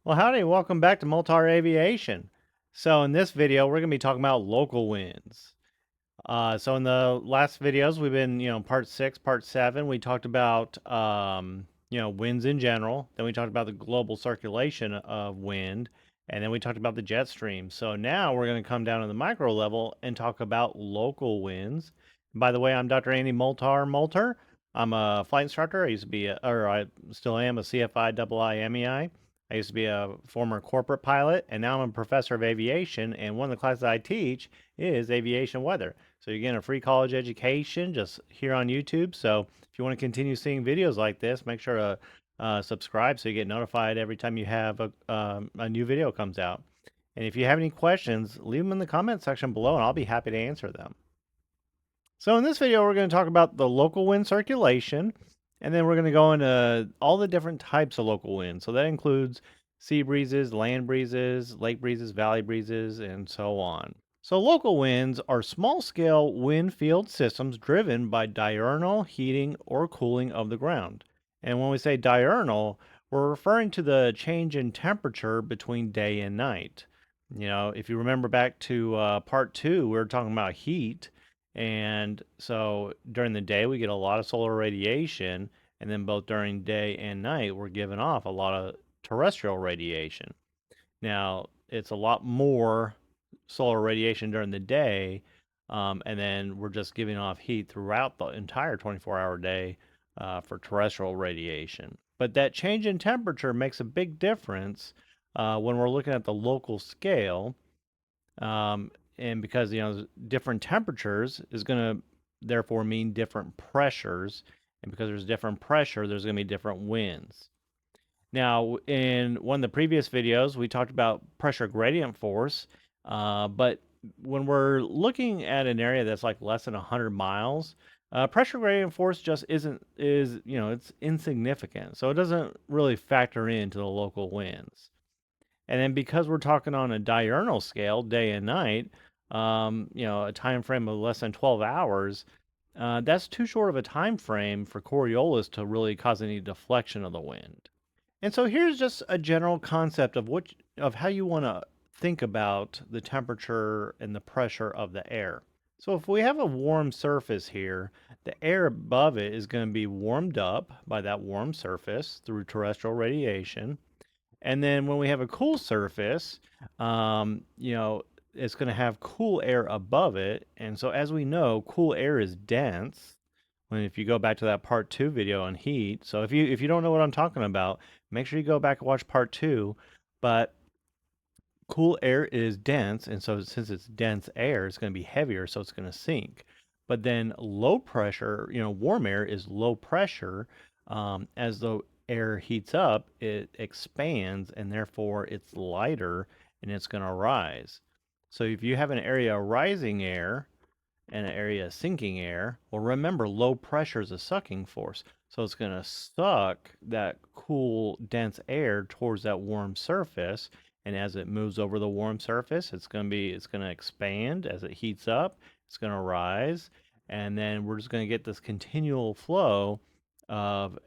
Well, howdy, welcome back to Multar Aviation. So in this video, we're going to be talking about local winds. So in the last videos, we've been, part 6, part 7, we talked about, winds in general. Then we talked about the global circulation of wind, and then we talked about the jet stream. So now we're going to come down to the micro level and talk about local winds. By the way, I'm Dr. Andy Moulter. I'm a flight instructor. I still am a CFI IIMEI. I used to be a former corporate pilot, and now I'm a professor of aviation. And one of the classes I teach is aviation weather. So you're getting a free college education just here on YouTube. So if you want to continue seeing videos like this, make sure to subscribe so you get notified every time you have a new video comes out. And if you have any questions, leave them in the comment section below and I'll be happy to answer them. So in this video, we're going to talk about the local wind circulation, and then we're going to go into all the different types of local wind. So that includes sea breezes, land breezes, lake breezes, valley breezes, and so on. So local winds are small-scale wind field systems driven by diurnal heating or cooling of the ground. And when we say diurnal, we're referring to the change in temperature between day and night. If you remember back to part 2, we were talking about heat. And so during the day, we get a lot of solar radiation. And then both during day and night, we're giving off a lot of terrestrial radiation. Now, it's a lot more solar radiation during the day. And then we're just giving off heat throughout the entire 24-hour day for terrestrial radiation. But that change in temperature makes a big difference when we're looking at the local scale. And because different temperatures is going to therefore mean different pressures, and because there's different pressure, there's going to be different winds. Now, in one of the previous videos, we talked about pressure gradient force, but when we're looking at an area that's like less than 100 miles, pressure gradient force just it's insignificant, so it doesn't really factor into the local winds. And then because we're talking on a diurnal scale, day and night, a time frame of less than 12 hours, that's too short of a time frame for Coriolis to really cause any deflection of the wind. And so here's just a general concept of how you want to think about the temperature and the pressure of the air. So if we have a warm surface here, the air above it is going to be warmed up by that warm surface through terrestrial radiation. And then when we have a cool surface, it's going to have cool air above it. And so as we know, cool air is dense. If you go back to that part 2 video on heat, so if you don't know what I'm talking about, make sure you go back and watch part 2. But cool air is dense, and so since it's dense air, it's going to be heavier, so it's going to sink. But then low pressure, warm air is low pressure. As the air heats up, it expands, and therefore it's lighter, and it's going to rise. So if you have an area rising air and an area sinking air, well, remember, low pressure is a sucking force. So it's going to suck that cool, dense air towards that warm surface. And as it moves over the warm surface, it's going to expand. As it heats up, it's going to rise. And then we're just going to get this continual flow of,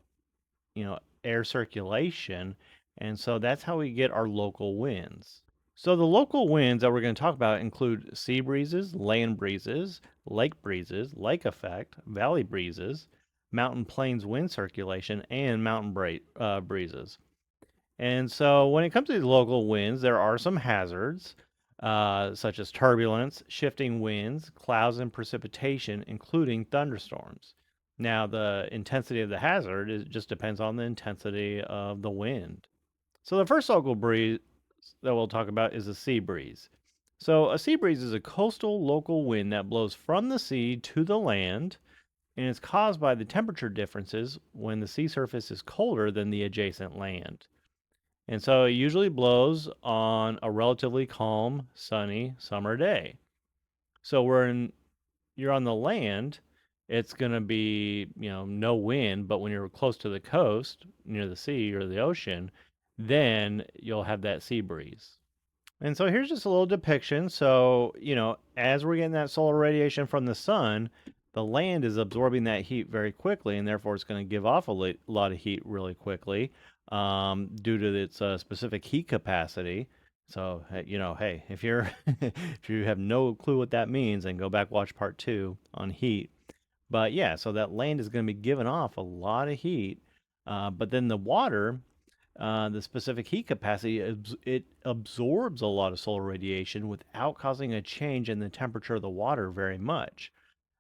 air circulation. And so that's how we get our local winds. So the local winds that we're going to talk about include sea breezes, land breezes, lake breezes, lake effect, valley breezes, mountain plains wind circulation, and mountain breezes. And so when it comes to these local winds, there are some hazards, such as turbulence, shifting winds, clouds, and precipitation, including thunderstorms. Now, the intensity of the hazard just depends on the intensity of the wind. So the first local breeze that we'll talk about is a sea breeze. So a sea breeze is a coastal local wind that blows from the sea to the land, and it's caused by the temperature differences when the sea surface is colder than the adjacent land. And so it usually blows on a relatively calm, sunny summer day. So you're on the land, it's going to be, no wind, but when you're close to the coast, near the sea or the ocean, then you'll have that sea breeze. And so here's just a little depiction. So, as we're getting that solar radiation from the sun, the land is absorbing that heat very quickly, and therefore it's going to give off a lot of heat really quickly. due to its specific heat capacity. So, hey, if you're if you have no clue what that means, then go back watch part 2 on heat. But yeah, so that land is going to be giving off a lot of heat, but then the water, the specific heat capacity, it absorbs a lot of solar radiation without causing a change in the temperature of the water very much.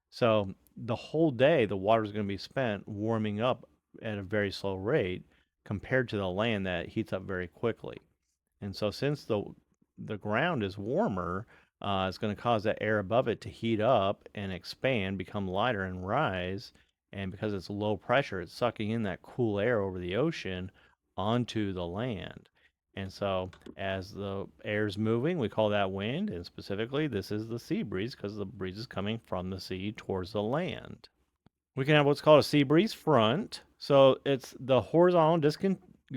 So the whole day, the water is going to be spent warming up at a very slow rate compared to the land that heats up very quickly. And so since the ground is warmer, it's going to cause that air above it to heat up and expand, become lighter and rise. And because it's low pressure, it's sucking in that cool air over the ocean onto the land. And so as the air's moving, we call that wind. And specifically, this is the sea breeze because the breeze is coming from the sea towards the land. We can have what's called a sea breeze front. So it's the horizontal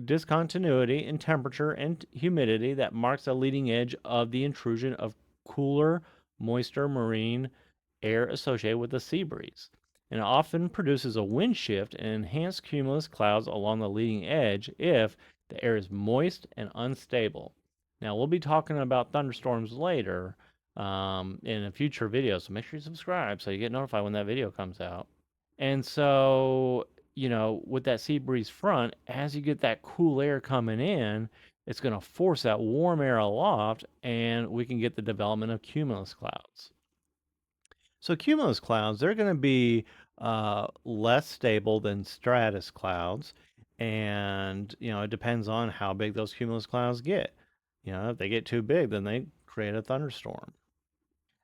discontinuity in temperature and humidity that marks the leading edge of the intrusion of cooler, moister marine air associated with the sea breeze. And it often produces a wind shift and enhanced cumulus clouds along the leading edge if the air is moist and unstable. Now, we'll be talking about thunderstorms later in a future video, so make sure you subscribe so you get notified when that video comes out. And so, with that sea breeze front, as you get that cool air coming in, it's going to force that warm air aloft, and we can get the development of cumulus clouds. So, cumulus clouds, they're going to be less stable than stratus clouds. And, it depends on how big those cumulus clouds get. If they get too big, then they create a thunderstorm.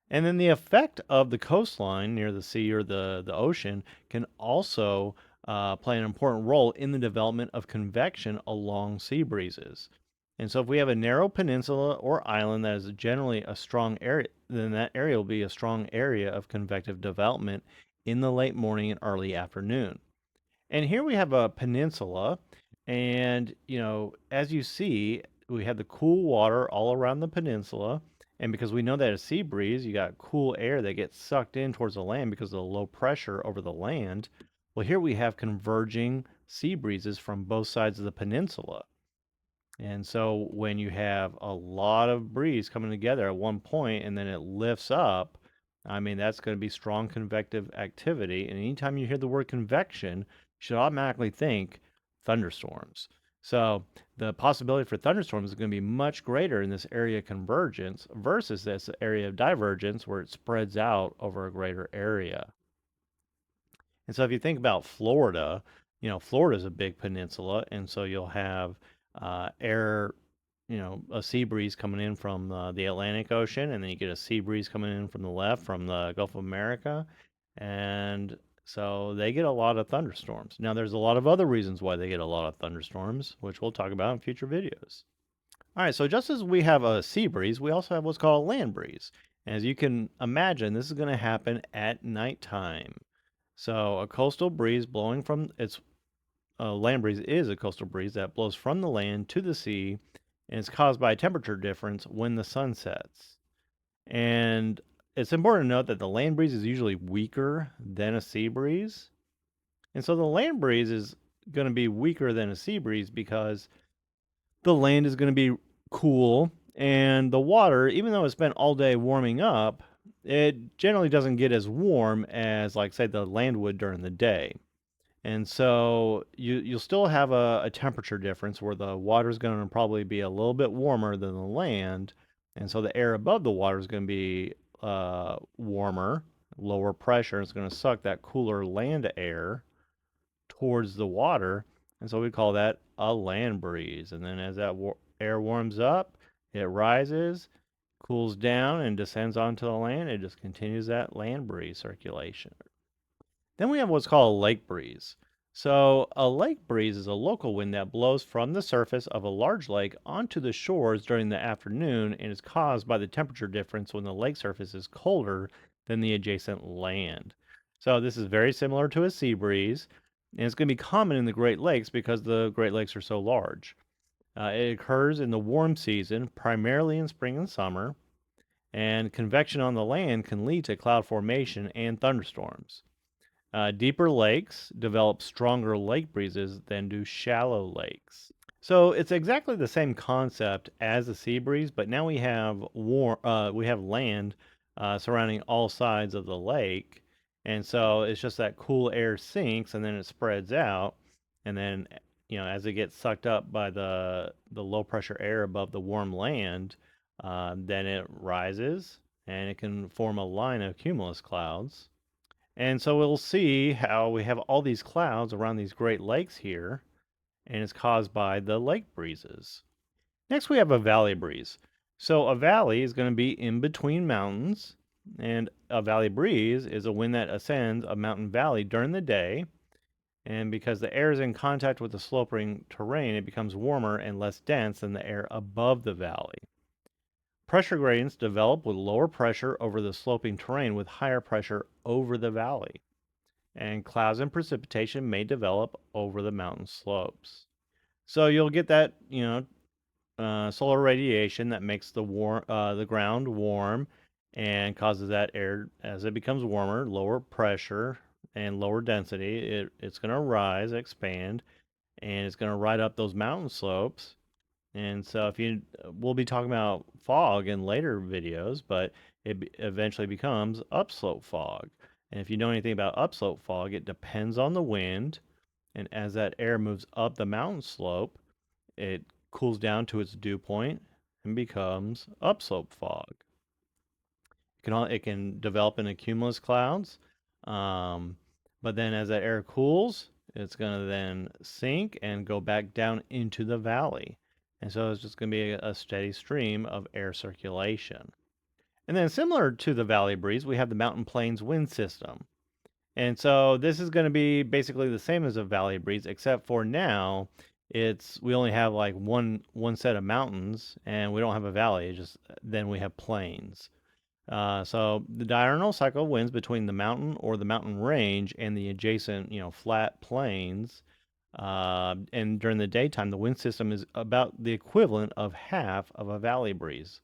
And then the effect of the coastline near the sea or the ocean can also play an important role in the development of convection along sea breezes. And so if we have a narrow peninsula or island that is generally a strong area, then that area will be a strong area of convective development in the late morning and early afternoon. And here we have a peninsula, and as you see, we have the cool water all around the peninsula. And because we know that a sea breeze, you got cool air that gets sucked in towards the land because of the low pressure over the land. Well, here we have converging sea breezes from both sides of the peninsula. And so when you have a lot of breeze coming together at one point and then it lifts up, I mean, that's going to be strong convective activity. And anytime you hear the word convection, you should automatically think thunderstorms. So the possibility for thunderstorms is going to be much greater in this area of convergence versus this area of divergence where it spreads out over a greater area. And so if you think about Florida, Florida is a big peninsula, and so you'll have air, a sea breeze coming in from the Atlantic Ocean, and then you get a sea breeze coming in from the left from the Gulf of America, and so they get a lot of thunderstorms. Now, there's a lot of other reasons why they get a lot of thunderstorms, which we'll talk about in future videos. All right, so just as we have a sea breeze, we also have what's called a land breeze. As you can imagine, this is going to happen at nighttime. So a coastal breeze blowing from its land breeze is a coastal breeze that blows from the land to the sea, and it's caused by a temperature difference when the sun sets. And it's important to note that the land breeze is usually weaker than a sea breeze. And so the land breeze is going to be weaker than a sea breeze because the land is going to be cool, and the water, even though it's spent all day warming up, it generally doesn't get as warm as, like, say, the land would during the day. And so you'll still have a temperature difference where the water is going to probably be a little bit warmer than the land, and so the air above the water is going to be warmer, lower pressure. It's going to suck that cooler land air towards the water, and so we call that a land breeze. And then as that air warms up, it rises, cools down, and descends onto the land. It just continues that land breeze circulation. Then we have what's called a lake breeze. So, a lake breeze is a local wind that blows from the surface of a large lake onto the shores during the afternoon and is caused by the temperature difference when the lake surface is colder than the adjacent land. So, this is very similar to a sea breeze, and it's going to be common in the Great Lakes because the Great Lakes are so large. It occurs in the warm season, primarily in spring and summer, and convection on the land can lead to cloud formation and thunderstorms. Deeper lakes develop stronger lake breezes than do shallow lakes. So it's exactly the same concept as the sea breeze, but now we have land surrounding all sides of the lake, and so it's just that cool air sinks and then it spreads out, and then as it gets sucked up by the low pressure air above the warm land, then it rises and it can form a line of cumulus clouds. And so we'll see how we have all these clouds around these Great Lakes here, and it's caused by the lake breezes. Next, we have a valley breeze. So, a valley is going to be in between mountains, and a valley breeze is a wind that ascends a mountain valley during the day. And because the air is in contact with the sloping terrain, it becomes warmer and less dense than the air above the valley. Pressure gradients develop with lower pressure over the sloping terrain with higher pressure over the valley. And clouds and precipitation may develop over the mountain slopes. So you'll get that, solar radiation that makes the ground warm and causes that air as it becomes warmer, lower pressure and lower density. It's going to rise, expand, and it's going to ride up those mountain slopes. And so we'll be talking about fog in later videos, but eventually becomes upslope fog. And if you know anything about upslope fog, it depends on the wind, and as that air moves up the mountain slope, it cools down to its dew point and becomes upslope fog. It can develop into cumulus clouds, but then as that air cools, it's going to then sink and go back down into the valley. And so it's just going to be a steady stream of air circulation. And then similar to the valley breeze, we have the mountain plains wind system. And so this is going to be basically the same as a valley breeze, except for now we only have like one set of mountains, and we don't have a valley. It's just then we have plains. So the diurnal cycle winds between the mountain or the mountain range and the adjacent, flat plains. And during the daytime, the wind system is about the equivalent of half of a valley breeze.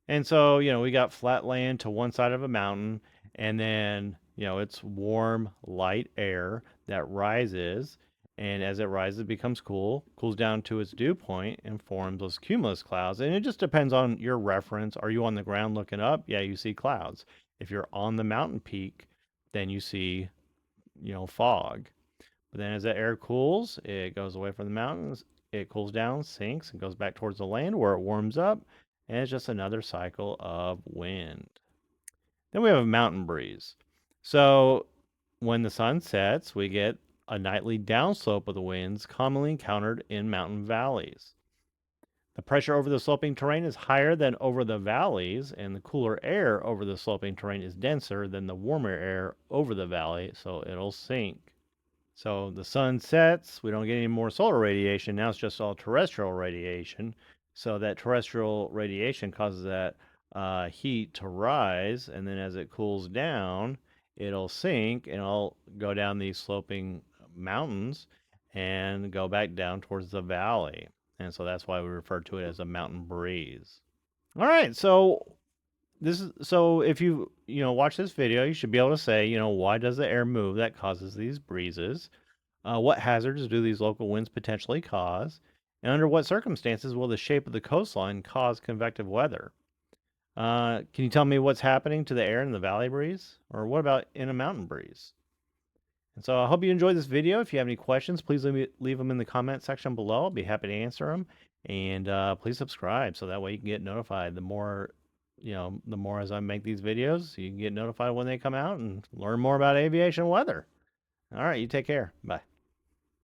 And so, we got flat land to one side of a mountain, and then, it's warm, light air that rises. And as it rises, it becomes cools down to its dew point and forms those cumulus clouds. And it just depends on your reference. Are you on the ground looking up? Yeah, you see clouds. If you're on the mountain peak, then you see, fog. But then as that air cools, it goes away from the mountains, it cools down, sinks, and goes back towards the land where it warms up, and it's just another cycle of wind. Then we have a mountain breeze. So when the sun sets, we get a nightly downslope of the winds commonly encountered in mountain valleys. The pressure over the sloping terrain is higher than over the valleys, and the cooler air over the sloping terrain is denser than the warmer air over the valley, so it'll sink. So the sun sets, we don't get any more solar radiation. Now it's just all terrestrial radiation. So that terrestrial radiation causes that heat to rise, and then as it cools down, it'll sink and it'll go down these sloping mountains and go back down towards the valley. And so that's why we refer to it as a mountain breeze. All right, so if you watch this video, you should be able to say, why does the air move that causes these breezes? What hazards do these local winds potentially cause? And under what circumstances will the shape of the coastline cause convective weather? Can you tell me what's happening to the air in the valley breeze? Or what about in a mountain breeze? And so I hope you enjoyed this video. If you have any questions, please leave them in the comment section below. I'll be happy to answer them. And please subscribe so that way you can get notified. The more as I make these videos, you can get notified when they come out and learn more about aviation weather. All right, you take care. Bye.